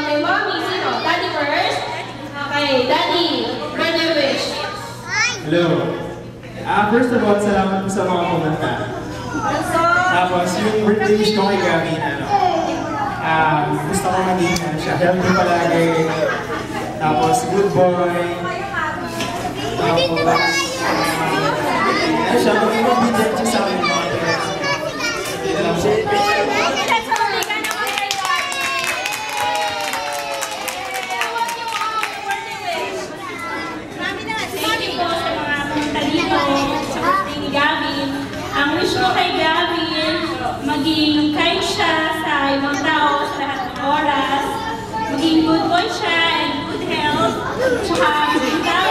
kay Mommy. Sino? Daddy first? Okay, Daddy. Birthday wish. Hello. First of all, salamat po sa mga kumanta. Tapos, yung birthday wish ko kay Gavin, gusto ko maging siya, healthy palagi. Tapos, good boy. Tapos, siya, mag-ibig siya sa akin mga parents. Hindi na lang siya. Ang wish ko kay Gavin, maging kind siya sa ibang tao sa lahat ng oras, maging good boy siya and good health, tsaka maging tao